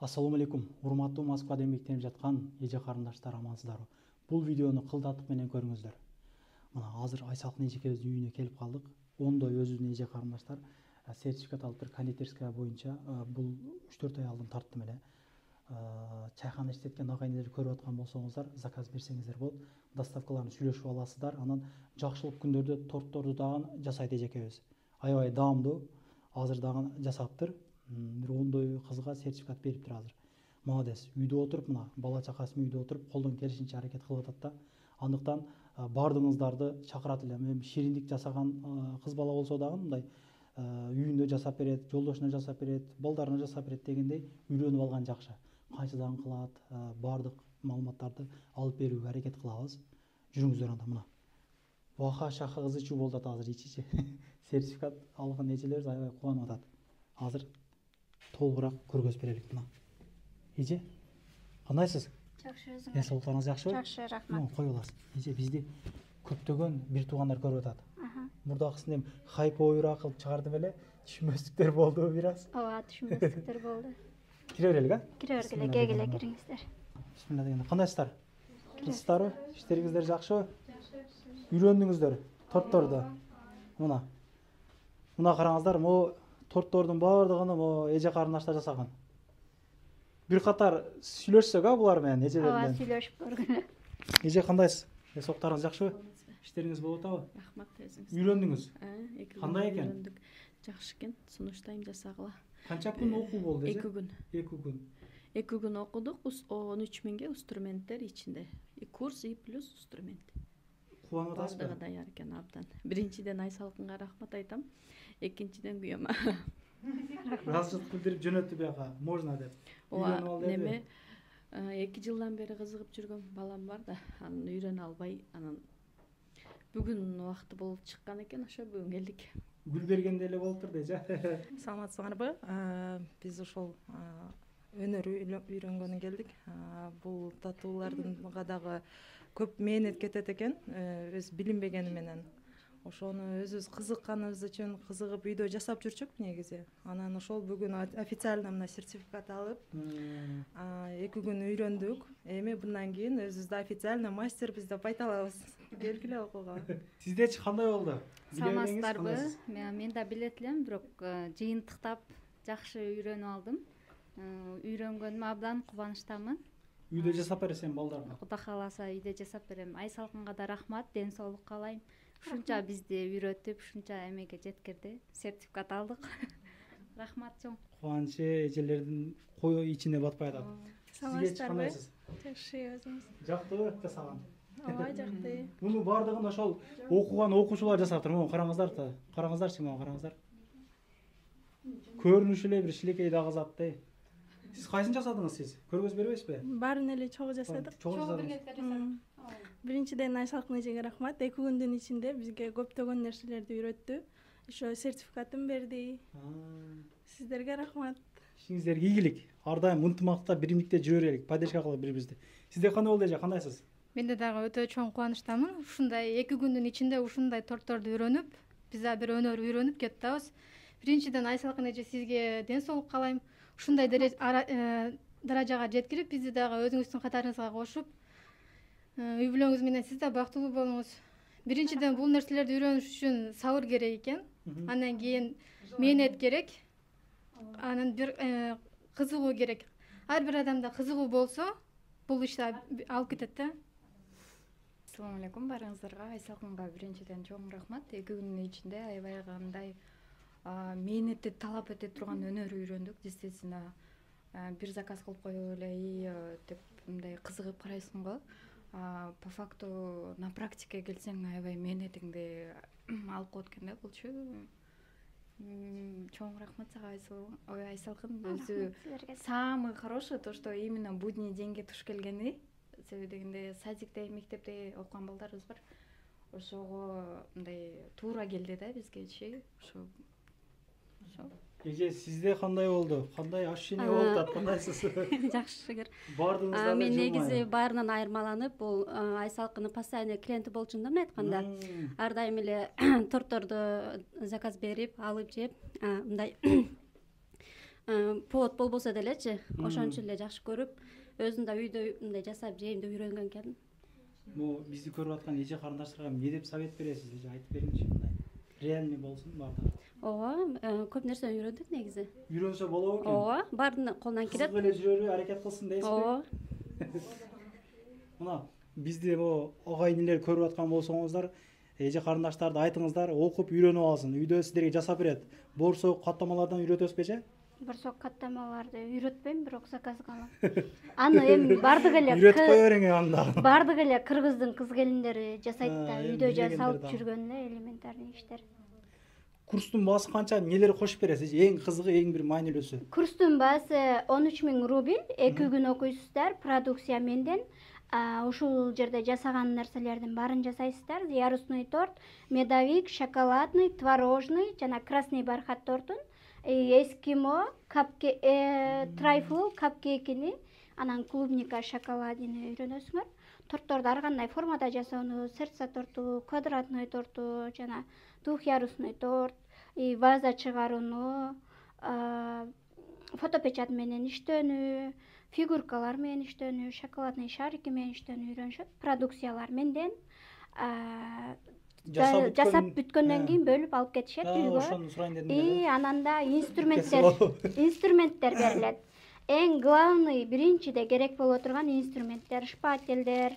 Ассаламу алейкум, урматтуу Москвада эмгектенип жаткан эже карындаштар, амансыздарбы? Бул видеону кылдатык менен көрүңүздөр. Мына азыр Айсалкын эжекебиздин үйүнө келип калдык. Ондой өзүбүздүн эже карындаштар сертификат алып кондитерская боюнча бул 3-4 ай алдын тарттым эле. Чайхана иштеткен агайындар көрүп аткан болсоңуздар, заказ берсеңиздер болот. Доставкаларын сүйлөшүп аласыздар. Анан жакшылык күндөрдө тортторду дагы жасайт эжекебиз. Аябай даамдуу. Азыр дагы жасаптыр. Бир ондой кызга сертификат бериптир азыр. Молодец. Үйдө отуруп, мына бала чакасы үйдө отуруп, колдон келишинче аракет кылып атат да. Андыктан бардыгыңыздарды чакырат элем. Эми шириндик жасаган кыз бала болсо дагы мындай үйүндө жасап берет, жолдошуна жасап берет, балдарына жасап берет дегендей үйрөнүп алган жакшы. Кайчыдан кылат, бардык маалыматтарды алып берүүгө аракет кылабыз. Жүрүңүздөр анда мына. Ваха шаха кызы чуу болуп атат азыр ичичи. Сертификат алган эжелерибиз аябай кубанып атат. Азыр толугураак көргөзүп берелик мына. Эже, кандайсыз? Жакшы, өзүңүз? Ден соолуктарыңыз жакшыбы? Жакшы, рахмат. Кой аласыз. Эже, бизди көптөгөн бир туугандар көрүп атат. Мурдакысын эми хайповыйраак кылып чыгардым эле. Түшүнбөстүктөр болду бир аз. Ооба, түшүнбөстүктөр болду. Кире берелик, а? Кире бергиле, кегиле кириңиздер. Бисмилла дегенде кандайсыздар? Кырсыздарбы? Иштериңиздер жакшыбы? Үйрөндүңүздөр тортторду. Мына караңыздар, могу торттордун баардыгын могу эже карындаштар жасаган. Бир катар сүйлөшсөк булар менен эжелер менен. Ооба, сүйлөшүп көргүлө. Эже кандайсыз? Соктарыңыз жакшыбы? Иштериңиз болуп атабы? Рахмат, өзүңүз. Үйлөндүңүз? Кандай экен? Жакшы экен, сунуштайм жасагыла. Канча күн окуу болду эже? 2 күн. 2 күн. 2 күн окудук, 13 миңге инструменттер ичинде. Курс и плюс инструмент. Кубанып атасызбы? Бардыгы даяр экен абдан. Биринчиден Айсалкынга рахмат айтам. Экинчиден күйөөмө. Ыраазычылык билдирип жөнөттү бияка, можно деп. Ооба, неме 2 жылдан бери кызыгып жүргөн балам бар да, анын үйрөнө албай, анан бүгүн убакыты болуп чыккан экен, ошо бүгүн келдик. Гүл бергенде эле болуптур да эже. Саламатсыңарбы? Биз ошол өнөр үйрөнгөнү келдик. Бул татуулардынга дагы көп мээнет кетет экен, өз билинбегени менен. Ошону өзүбүз кызыкканыбыз үчүн кызыгып үйдө жасап жүрчүк негизи. Анан ошол бүгүн официально мына сертификат алып, 2 күн үйрөндүк. Эми мындан кийин өзүбүздү официально мастербиз деп айта алабыз. Келгиле окууга. Сиздечи кандай болду? Саламатсыздарбы? Мен да билет элем, бирок жыйынтыктап жакшы үйрөнүп алдым. Үйрөнгөнүмө абдан кубанычтамын. Үйдө жасап бересиң балдарга? Кудай кааласа үйдө жасап берем. Айсалкынга да рахмат, ден соолук каалайм. Ушунча бизди үйрөтүп, ушунча эмеге жеткирди. Сертификат алдык. Рахмат чоң. Кубанычы эжелердин кою ичине батпай атат. Саламатсыздарбы? Жакшы, өзүңүз? Жактыбы жасаган? Ооба, жакты. Муну бардыгын ошол окуган окуучулар жасаптыр. Муну караңыздар. Караңыздарчы, муну караңыздар. Көрүнүшү эле бир шилекей да кызат да. Сиз кайсын жасадыңыз сиз? Көргөзүп бербейсизби? Баарын эле чогуу жасадык. Чогуу жасадыңыз. Биринчиден Айсалкын эжеге рахмат. 2 күндүн ичинде бизге көптөгөн нерселерди үйрөттү. Ошо сертификатын берди. Сиздерге рахмат. Ишиңиздерге ийгилик. Ар дайым ынтымакта, биримдикте жүрө берелик. Поддержка кылып бири-бирибизди. Сизде кандай болду эже? Кандайсыз? Менде дагы өтө чоң кубанычтамын. Ушундай 2 күндүн ичинде ушундай торторду үйрөнүп, биз да бир өнөр үйрөнүп кетип атабыз. Биринчиден Айсалкын эже сизге ден соолук каалайм. Ушундай даражага жеткирип, бизди дагы өзүңүздүн катарыңызга кошуп, үй бүлөңүз менен сиз да бактылуу болуңуз. Биринчиден бул нерселерди үйрөнүш үчүн сабыр керек экен. Андан кийин мээнет керек. Анан бир кызыгуу керек. Ар бир адамда кызыгуу болсо, бул ишти алып кетет да. Ассаламу алейкум барыңыздарга. Айсалкынга биринчиден чоң рахмат. 2 күндүн ичинде аябай кандай мээнетти талап эте турган өнөр үйрөндүк. Действительно, бир заказ кылып коюп эле деп мындай кызыгып карайсың го. По факту на практикага келсең аябай мээнетиңди алып коет экен да булчу. Чоң рахмат сага Айсалкын. Өзү самый хороший то, что именно будний деньги туш келгени. Себеби дегенде садикте, мектепте окуган балдарыбыз бар. Ошого мындай туура келди да бизгечи. Ошо. Эже, сизде кандай болду? Кандай ощущение болуп атат? Кандайсыз? Жакшы. Бардыгыңызда мен негизи баарынан айырмаланып, бул Айсалкынын постоянный клиенти болчумун да мен айтканда. Ар дайым эле торторду заказ берип, алып жеп, мындай повод болбосо делечи, ошон үчүн эле жакшы көрүп, өзүм да үйдө мындай жасап жейм деп үйрөнгөн экенмин. Бул бизди көрүп аткан эже карындаштарга эмне деп совет бересиз? Эже айтып бериңичи, мындай реальный болсун баардыгы. Ооба, көп нерсени үйрөндүк негизи. Үйрөнсө болобу экен? Ооба, баардыгы колунан келет. Кызык эле жүрөрү, аракет кылсын дейсизби? Ооба. Мына бизди агайын-инелер көрүп аткан болсоңуздар, эже карындаштарды айтыңыздар, окуп үйрөнүп алсын. Үйдө сиздерге жасап берет. Борсок каттамалардан үйрөтөсүз бечи? Борсок каттамаларды үйрөтпөйм, бирок заказга алам. Аны эми баардык эле Үйрөтүп кое бериң анда. баардык эле кыргыздын кыз келиндери жасайт да, үйдө жасалып жүргөн эле элементарный иштер. Курстун баасы канча, нелер кошуп бересиз? Эң кызыгы, эң бир маанилүүсү. Курстун баасы 13.000 рубль, 2 күн окуйсуздар, продукция менден. Ушул жерде жасаган нерселердин баарын жасайсыздар. Ярусный торт, медовик, шоколадный, творожный жана красный бархат тортун, эскимо, трайфл капкейкини, анан клубника шоколадини үйрөнөсүңөр. Тортторду ар кандай формада жасоону, сердце торту, квадратный торту, жана двухъярусный торт, ваза чыгарууну, фотопечат менен иштөөнү, фигуркалар менен иштөөнү, шоколадный шарики менен иштөөнү үйрөнүшөт. Продукциялар менден. Жасап бүткөндөн кийин бөлүп алып кетишет үйгө. Ошону сурайын дедим. Анан да инструменттер берилет. Эң главный биринчиде керек боло турган инструменттер, шпательдер.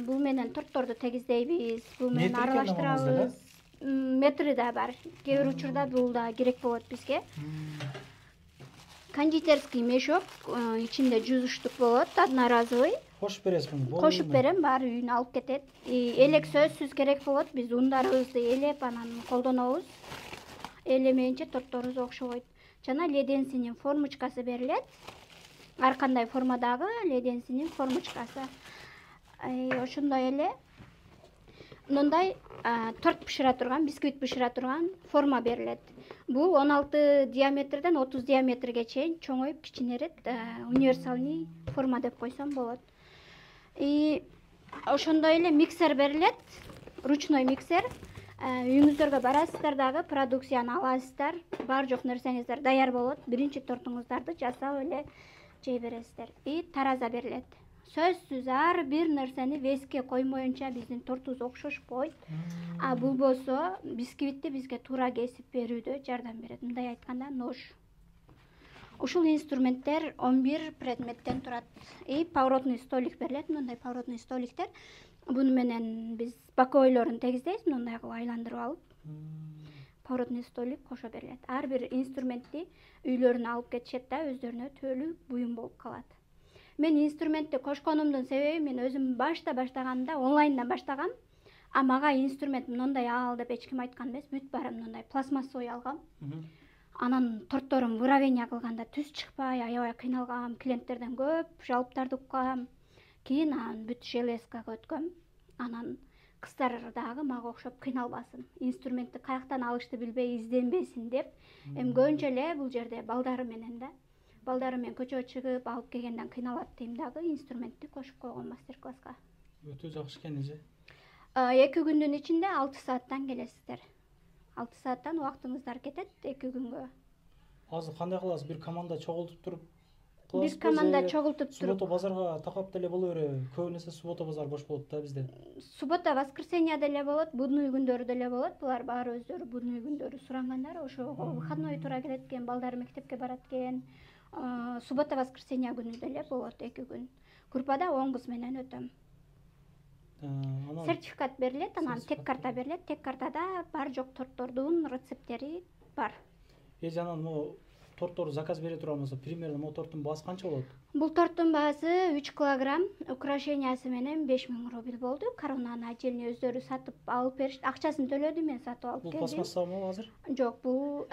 Бул менен тортторду тегиздейбиз, бул менен аралаштырабыз. Метри да бар. Кээ бир учурда бул да керек болот бизге. Кондитерский мешок, ичинде 100 штук болот, одноразовый. Кошуп бересизби? Кошуп берем, баары үйүнө алып кетет. Элек сөзсүз керек болот, биз ундарыбызды элеп анан колдонобуз. Элемейинче торторубуз окшобойт. Жана леденсинин формочкасы берилет. Ар кандай формадагы леденсинин формочкасы. Ошондой эле мындай торт бышыра турган, бисквит бышыра турган форма берилет. Бул 16 диаметрден 30 диаметрге чейин чоңоюп кичинерет, универсальный форма деп койсом болот. Ошондой эле миксер берилет, ручной миксер. Үйүңүздөргө барасыздар дагы, продукцияны аласыздар, бар жок нерсеңиздер даяр болот. Биринчи тортуңуздарды жасап эле жей бересиздер. Тараза берилет. Сөзсүз ар бир нерсени веске коймоюнча биздин тортубуз окшошпойт. Бул болсо бисквитти бизге туура кесип берүүдө жардам берет. Мындай айтканда нож. Ушул инструменттер 11 предметтен турат. Поворотный столик берилет, мындай поворотный столиктер. Буну менен биз боковойлорун тегиздейбиз, мындай кылып айландырып алып. Поворотный столик кошо берилет. Ар бир инструментти үйлөрүнө алып кетишет да, өздөрүнө төлүп буюм болуп калат. Мен инструментти кошконумдун себеби, мен өзүм баштаганда онлайндан баштагам. Мага инструмент мындай ал деп эч ким айткан эмес. Бүт баары мындай пластмассовый алгам. Анан торторум выравнение кылганда түз чыкпай, аябай кыйналгам, клиенттерден көп жалоптарды уккам. Кийин анан бүт железкага өткөм. Анан кыздар дагы мага окшоп кыйналбасын, инструментти каяктан алышты билбей изденбесин деп, эми көбүнчө эле бул жерде балдары менен да. Балдары менен көчөгө чыгып алып келгенден кыйналат дейм дагы, инструментти кошуп койгон мастер-класска. Өтө жакшы экен эже. 2 күндүн ичинде 6 сааттан келесиздер. 6 сааттан убактыңыздар кетет 2 күнгө. Азыр кандай кыласыз? Бир команда чогултуп туруп Бир команда чогултуп туруп. Суббота базарга такап деле боло береби? Көбүнесе суббота базар бош болот да бизде. Суббота, воскресенье деле болот, будный күндөрү деле болот. Булар баары өздөрү будный күндөрү сурангандар. Ошого выходной туура келет экен, балдар мектепке барат экен. Суббота, воскресенье күнү деле болот 2 күн. Группада 10 кыз менен өтөм. Сертификат берилет, анан тек карта берилет. Тек картада бар жок тортордун рецептери бар. Анан могу торттор заказ бере турган болсо, примерно могу торттун баасы канча болот? Бул торттун баасы 3 килограмм, украшениясы менен 5000 рубль болду. Коронаны отдельно өздөрү сатып алып беришти. Акчасын төлөдүм, мен сатып алып келдим. Бул пластмассамы азыр? Жок, бул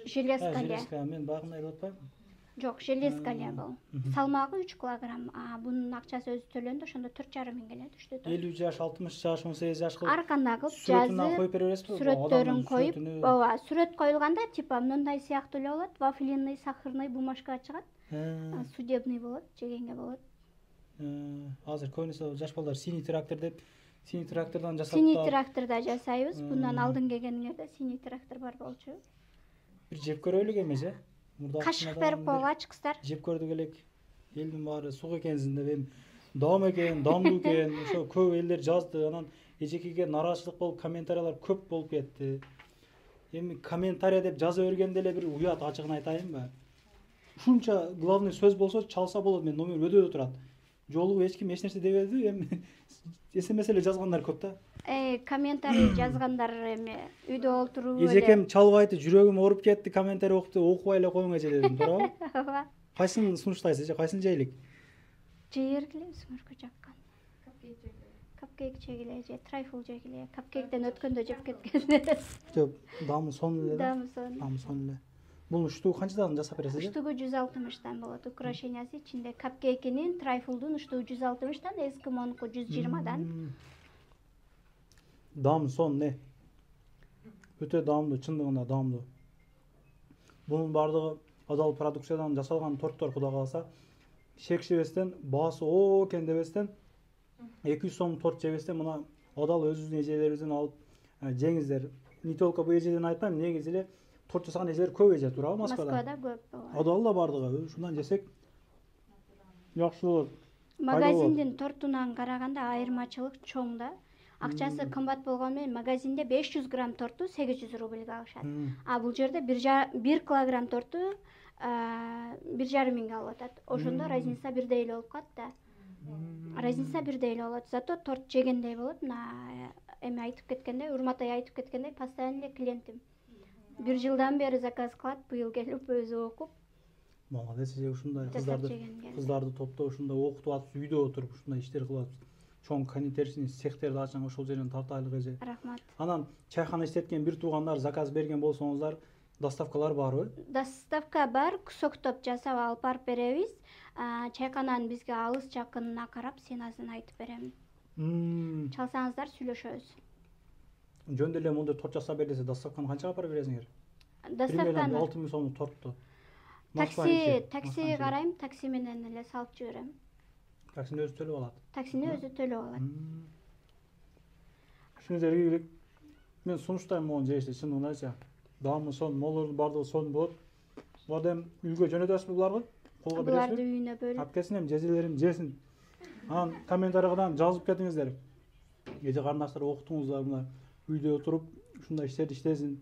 железка. Железка, мен багында эле атпайбы? Жок, железка бул. Салмагы 3 килограмм. Бунун акчасы өзү төлөндү, ошондо 4,5 келет, 50 жаш, 60 жаш, 18 жаш кылып. Ар кандай кылып жазып коюп бере бересизби? Сүрөттөрүн коюп, ооба, сүрөт коюлганда типа мындай сыяктуу эле болот, вафельный, сахарный бумажкага чыгат. Судебный болот, жегенге болот. Азыр көбүнесе жаш балдар синий трактор деп, синий трактордон жасап. Синий тракторда жасайбыз. Bundan алдын келгениңерде синий трактор бар болчу. Бир жеп көрөлүк эмес, кашык берип коюп ачкыздар. Жеп көрдүк элек. Элдин баары сук экенсиң деп эми даам экен, дамдуу экен. Ошо көп элдер жазды. Анан эжекеге нааразычылык болуп, комментариялар көп болуп кетти. Эми комментарий деп жаза бергенде эле бир уят, ачыгын айтайынбы? Ушунча главный сөз болсо чалса болот, мен номер өйдө турат. Жолугуп эч ким эч нерсе дебеди, эми СМС эле жазгандар көп да. Комментарий жазгандар эми үйдө отуруп эле. Эжекем чалбайты, жүрөгүм ооруп кетти, комментарий окубай эле коюң эже дедим, туурабы? Ооба. Кайсын сунуштайсыз эже, кайсын жейлик? Жегиле, сүмүркө жаккан. Капкейк жегиле же трайфл жегиле. Капкейктен өткөндө жеп кеткен. Жок, дамы сон эле. Дамы сон эле. Бул уштугу канчадан жасап бересиз? Уштугу 160тан болот. Украшениясы ичинде капкейкинин, трайфлдун уштугу 160тан, эскимонуку 120дан. Дамы сон не? Өтө даамдуу, чындыгында даамдуу. Бунун бардыгы адал продукциядан жасалган торттор, кудай кааласа. Шекшебестен, баасы о экен дебестен 200 сом торт жебестен мына адал өзүбүздүн эжелерибизден алып жеңиздер. Не только бу эжеден айтпайм, негизи эле торт жасаган эжелер көп эже, туурабы Москвада? Москвада көп. Адал да бардыгы, ушундан жесек жакшы болот. Магазиндин тортунан караганда айырмачылык чоң да. Акчасы кымбат болгону менен магазинде 500 грамм торту 800 рубльге алышат. А бул жерде 1 килограмм торту 1,5 миңге алып атат. Ошондо разница бирдей эле болуп калат да. Разница бирдей эле болот. Зато торт жегендей болот. Мына эми айтып кеткендей, Урмат ай айтып кеткендей, постоянно клиентим. 1 жылдан бери заказ кылат, быйыл келип өзү окуп. Молодец, ушундай кыздарды топтоп ушундай окутуп атып, үйдө отуруп ушундай иштер кылып атып. Чоң кондитерский цехтерди ачкан ошол жерден тартайлык эже. Рахмат. Анан чайхана иштеткен бир туугандар заказ берген болсоңуздар, доставкалар барбы? Доставка бар, кусоктоп жасап алып барып беребиз. Чайкананын бизге алыс жакынына карап ценасын айтып берем. Чалсаңыздар сүйлөшөбүз. Жөн деле мондай торт жасап бер десе, доставканы канчага барып бересиңер? Доставканы 6000 сомдук торту. Такси карайм, такси менен эле салып жиберем. Таксини өзү төлөп алат. Таксини өзү төлөп алат. Ушуңуздар ийгилик. Мен сунуштайм могу жешти, чындыгындачы. Даамы сон, молордун бардыгы сон болот. Буларды эми үйгө жөнөтөсүзбү буларды? Колго бересизби? Буларды үйүнө бөлүп. Алып келсин эми жезелерин жесин. Анан комментарийдан жазып кетиңиздер. Эже карындаштар окутуңуздар, мына үйдө отуруп ушундай иштерди иштесин.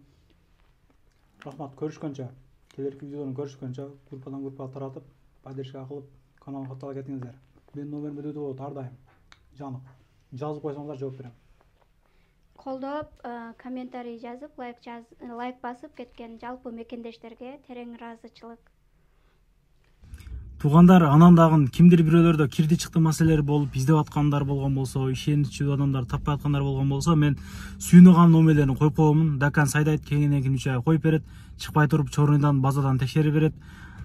Рахмат, көрүшкөнчө. Келерки видеодон көрүшкөнчө, группадан группага таратып, поддержка кылып, каналга каттала кетиңиздер. Мен номерим өтө болот ар дайым. Жанып. Жазып койсоңуздар жооп берем. Колдоп, комментарий жазып, лайк басып кеткен жалпы мекендештерге терең ыраазычылык. Туугандар, анан дагы кимдир бирөөлөрдө кирди чыкты маселелер болуп, издеп аткандар болгон болсо, ишеничүү адамдар таппай аткандар болгон болсо, мен сүйүнөган номерлерин коюп коёмун. Дакан сайдайт кеңинен 3 ай коюп берет, чыкпай туруп чорундан базадан текшерип берет.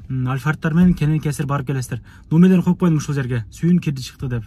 Альфардтар менен кенен кесир барып келесиздер. Номерлерин коюп коюдум ушул жерге. Сүйүн кирди чыкты деп.